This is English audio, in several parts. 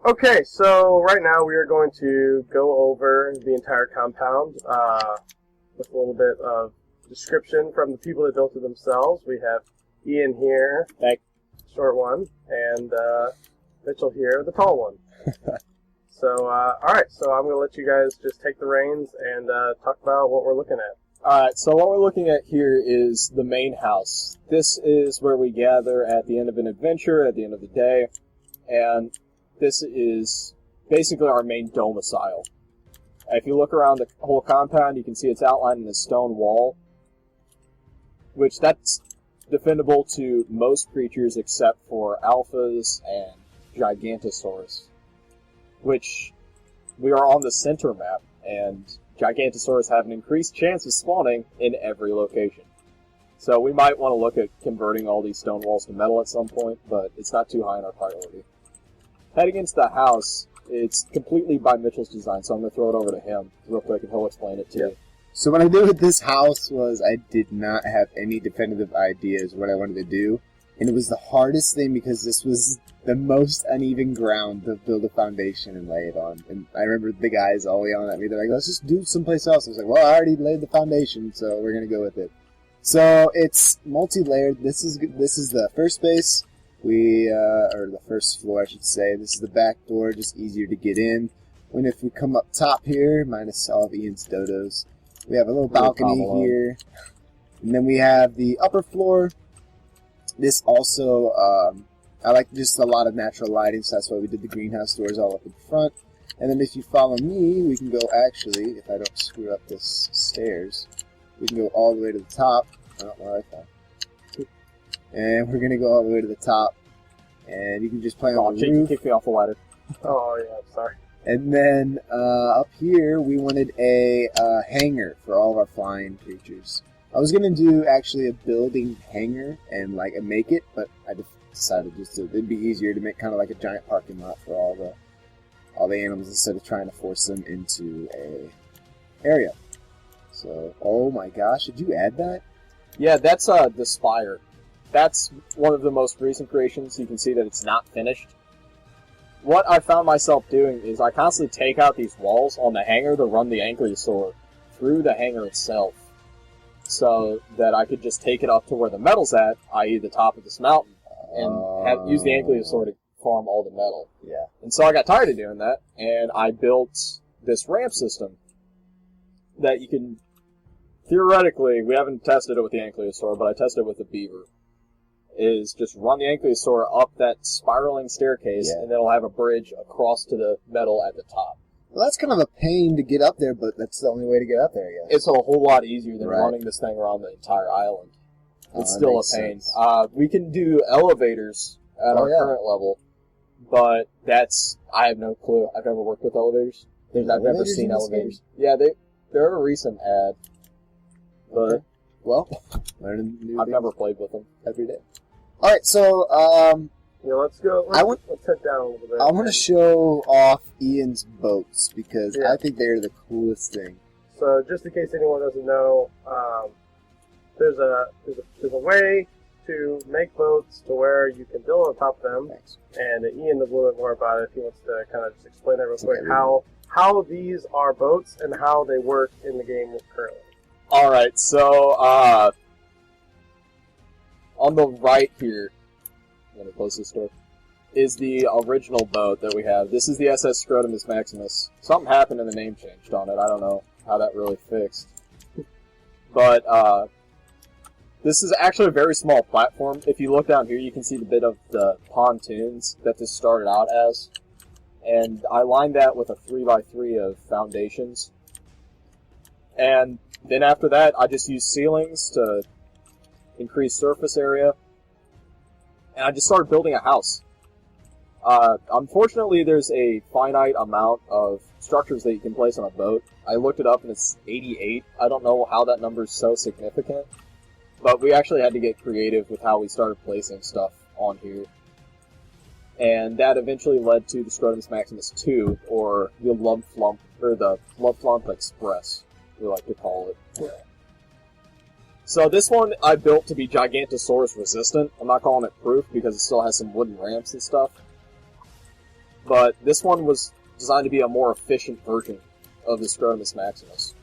Okay, so right now we are going to go over the entire compound with a little bit of description from the people that built it themselves. We have Ian here, short one, and Mitchell here, the tall one. So, alright, so I'm going to let you guys just take the reins and talk about what we're looking at. Alright, so what we're looking at here is the main house. This is where we gather at the end of an adventure, at the end of the day, and this is basically our main domicile. If you look around the whole compound, you can see it's outlined in a stone wall, which that's defendable to most creatures except for alphas and gigantosaurus, which we are on the center map, and gigantosaurus have an increased chance of spawning in every location. So we might want to look at converting all these stone walls to metal at some point, but it's not too high on our priority. Heading into the house, it's completely by Mitchell's design, so I'm going to throw it over to him real quick and he'll explain it to you. So what I did with this house was I did not have any definitive ideas what I wanted to do, and it was the hardest thing because this was the most uneven ground to build a foundation and lay it on. And I remember the guys all yelling at me, they're like, let's just do someplace else. I was like, well, I already laid the foundation, so we're going to go with it. So it's multi-layered. This is the first base. Or the first floor, I should say. This is the back door, just easier to get in. And if we come up top here, minus all of Ian's dodos, we have a little balcony here. And then we have the upper floor. This also, I like just a lot of natural lighting, so that's why we did the greenhouse doors all up in front. And then if you follow me, we can go actually, if I don't screw up this stairs, we can go all the way to the top. Oh, well, I thought. And we're going to go all the way to the top. And you can just play on the roof. Kick me off the ladder. Oh, yeah, I'm sorry. And then up here, we wanted a hangar for all of our flying creatures. I was going to do actually a building hangar and like make it, but I decided it'd be easier to make kind of like a giant parking lot for all the animals instead of trying to force them into a area. So, oh my gosh, did you add that? Yeah, that's the spire. That's one of the most recent creations. You can see that it's not finished. What I found myself doing is I constantly take out these walls on the hangar to run the ankylosaur through the hangar itself, so that I could just take it up to where the metal's at, i.e. the top of this mountain, and use the ankylosaur to farm all the metal. Yeah. And so I got tired of doing that, and I built this ramp system that you can, theoretically, we haven't tested it with the ankylosaur, but I tested it with the beaver, is just run the ankylosaur up that spiraling staircase, and then it'll have a bridge across to the metal at the top. Well, that's kind of a pain to get up there, but that's the only way to get up there, I guess. It's a whole lot easier than running this thing around the entire island. It's still a pain. We can do elevators at our current level, but I have no clue. I've never worked with elevators. I've never seen elevators. Yeah, they're a recent ad. But, well, learning new I've never played with them every day. Alright, so, yeah, let's go. Let's head down a little bit. I want to show off Ian's boats, because I think they're the coolest thing. So, just in case anyone doesn't know, there's a way to make boats to where you can build on top of them. Thanks. And Ian knows a little bit more about it if he wants to kind of just explain that real quick, how these are boats and how they work in the game currently. Alright, so, on the right here, I'm going to close this door, is the original boat that we have. This is the SS Scrotumus Maximus. Something happened and the name changed on it. I don't know how that really fixed. But, this is actually a very small platform. If you look down here, you can see the bit of the pontoons that this started out as. And I lined that with a 3x3 of foundations. And then after that, I just used ceilings to increase surface area. And I just started building a house. Unfortunately, there's a finite amount of structures that you can place on a boat. I looked it up and it's 88. I don't know how that number is so significant. But we actually had to get creative with how we started placing stuff on here. And that eventually led to the Scrotumus Maximus 2, or the Love Flump Express, we like to call it. So this one I built to be Gigantosaurus resistant. I'm not calling it proof because it still has some wooden ramps and stuff. but this one was designed to be a more efficient version of the Scrotumus Maximus.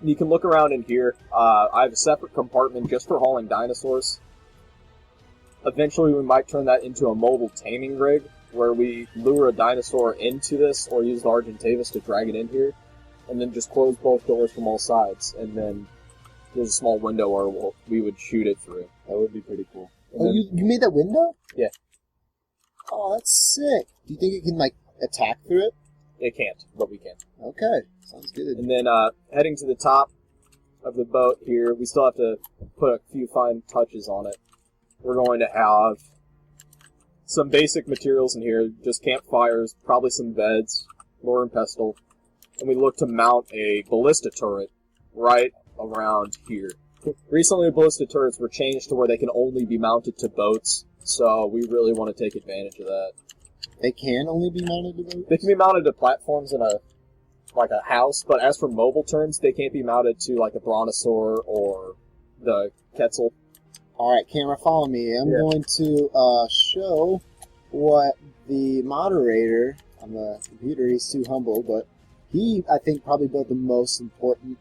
You can look around in here. I have a separate compartment just for hauling dinosaurs. Eventually we might turn that into a mobile taming rig, where we lure a dinosaur into this, or use the Argentavis to drag it in here, and then just close both doors from all sides, and then there's a small window where we would shoot it through. That would be pretty cool. Oh, you made that window? Yeah. Oh, that's sick. Do you think it can, like, attack through it? It can't, but we can. Okay, sounds good. And then heading to the top of the boat here, we still have to put a few fine touches on it. We're going to have some basic materials in here, just campfires, probably some beds, lure and pestle, and we look to mount a ballista turret right around here. Recently, ballista turrets were changed to where they can only be mounted to boats, so we really want to take advantage of that. They can only be mounted to boats? They can be mounted to platforms in a house, but as for mobile terms, they can't be mounted to like a brontosaur or the Quetzal. Alright, camera, follow me. I'm going to show what the moderator on the computer, he's too humble, but he, I think, probably built the most important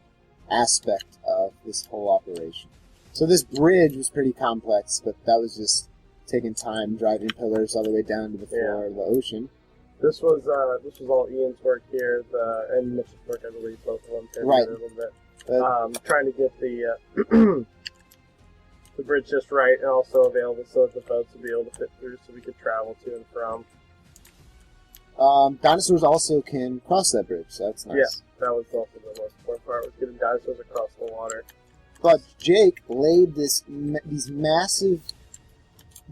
aspect of this whole operation. So this bridge was pretty complex, but that was just taking time, driving pillars all the way down to the floor of the ocean. This was all Ian's work here, and Mitch's work, I believe, both of them came Right. together a little bit. Trying to get the the bridge just right and also available so that the boats would be able to fit through, so we could travel to and from. Dinosaurs also can cross that bridge, so that's nice. Yeah, that was also the most important part, was getting dinosaurs across the water. But Jake laid these massive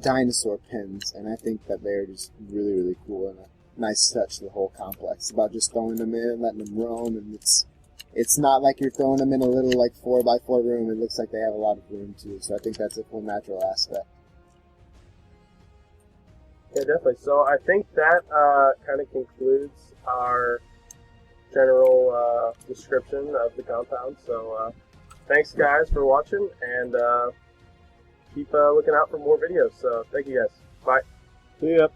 dinosaur pins, and I think that they're just really, really cool and a nice touch to the whole complex. It's about just throwing them in, letting them roam, and it's not like you're throwing them in a little, like, 4x4 room. It looks like they have a lot of room, too, so I think that's a cool natural aspect. Yeah, definitely. So I think that kind of concludes our general description of the compound. So thanks, guys, for watching, and keep looking out for more videos. So thank you, guys. Bye. See ya.